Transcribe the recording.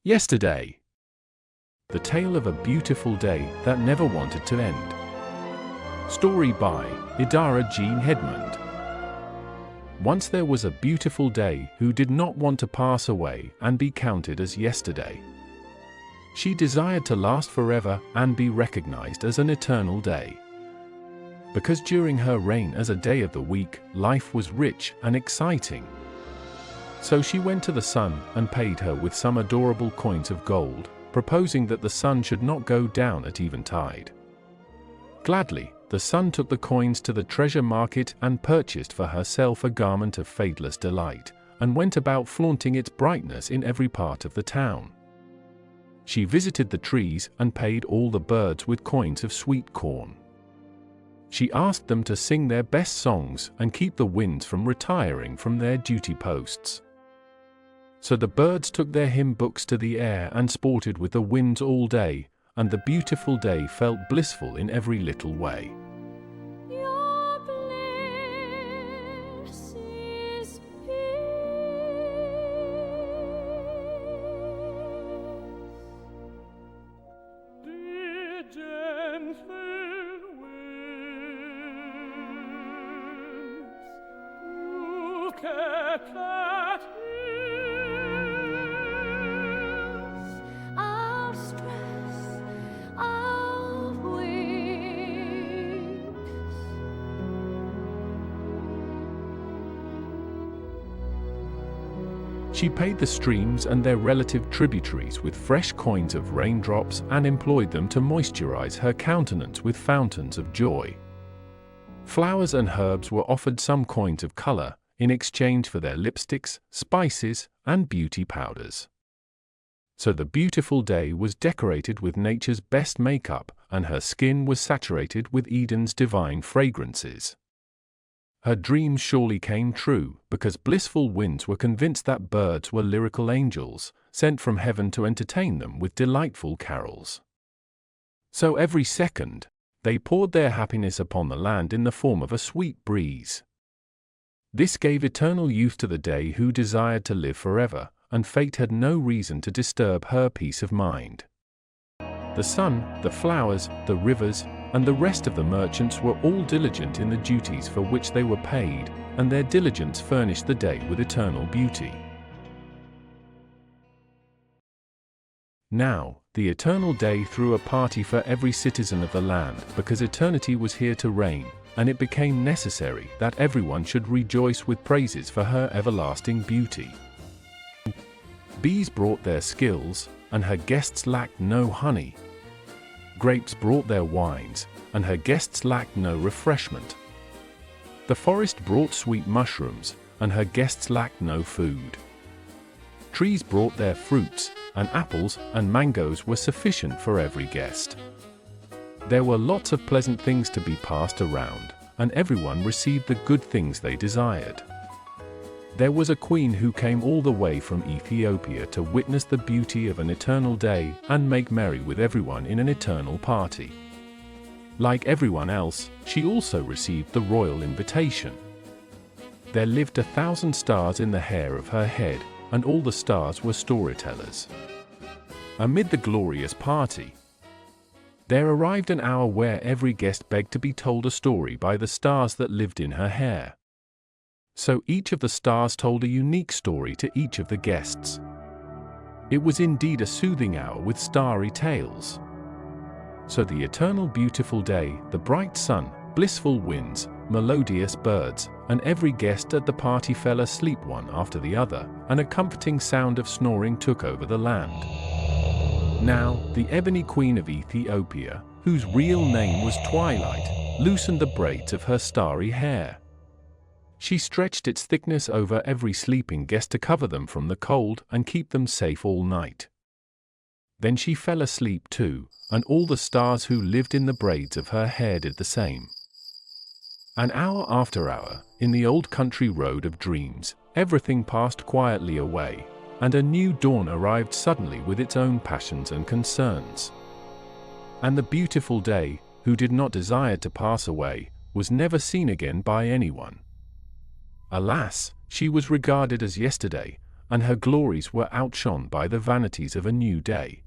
Yesterday. The tale of a beautiful day that never wanted to end. Story by Idara Jean Hedmond. Once there was a beautiful day who did not want to pass away and be counted as yesterday. She desired to last forever and be recognized as an eternal day. Because during her reign as a day of the week, life was rich and exciting. So she went to the sun and paid her with some adorable coins of gold, proposing that the sun should not go down at eventide. Gladly, the sun took the coins to the treasure market and purchased for herself a garment of fadeless delight, and went about flaunting its brightness in every part of the town. She visited the trees and paid all the birds with coins of sweet corn. She asked them to sing their best songs and keep the winds from retiring from their duty posts. So the birds took their hymn books to the air and sported with the winds all day, and the beautiful day felt blissful in every little way. Your bliss is peace. Be gentle winds, look at that. She paid the streams and their relative tributaries with fresh coins of raindrops and employed them to moisturize her countenance with fountains of joy. Flowers and herbs were offered some coins of color in exchange for their lipsticks, spices, and beauty powders. So the beautiful day was decorated with nature's best makeup, and her skin was saturated with Eden's divine fragrances. Her dreams surely came true, because blissful winds were convinced that birds were lyrical angels, sent from heaven to entertain them with delightful carols. So every second, they poured their happiness upon the land in the form of a sweet breeze. This gave eternal youth to the day who desired to live forever, and fate had no reason to disturb her peace of mind. The sun, the flowers, the rivers, and the rest of the merchants were all diligent in the duties for which they were paid, and their diligence furnished the day with eternal beauty. Now, the eternal day threw a party for every citizen of the land, because eternity was here to reign, and it became necessary that everyone should rejoice with praises for her everlasting beauty. Bees brought their skills, and her guests lacked no honey. Grapes brought their wines, and her guests lacked no refreshment. The forest brought sweet mushrooms, and her guests lacked no food. Trees brought their fruits, and apples and mangoes were sufficient for every guest. There were lots of pleasant things to be passed around, and everyone received the good things they desired. There was a queen who came all the way from Ethiopia to witness the beauty of an eternal day and make merry with everyone in an eternal party. Like everyone else, she also received the royal invitation. There lived 1,000 stars in the hair of her head, and all the stars were storytellers. Amid the glorious party, there arrived an hour where every guest begged to be told a story by the stars that lived in her hair. So each of the stars told a unique story to each of the guests. It was indeed a soothing hour with starry tales. So the eternal beautiful day, the bright sun, blissful winds, melodious birds, and every guest at the party fell asleep one after the other, and a comforting sound of snoring took over the land. Now, the ebony queen of Ethiopia, whose real name was Twilight, loosened the braids of her starry hair. She stretched its thickness over every sleeping guest to cover them from the cold and keep them safe all night. Then she fell asleep too, and all the stars who lived in the braids of her hair did the same. An hour after hour, in the old country road of dreams, everything passed quietly away, and a new dawn arrived suddenly with its own passions and concerns. And the beautiful day, who did not desire to pass away, was never seen again by anyone. Alas, she was regarded as yesterday, and her glories were outshone by the vanities of a new day.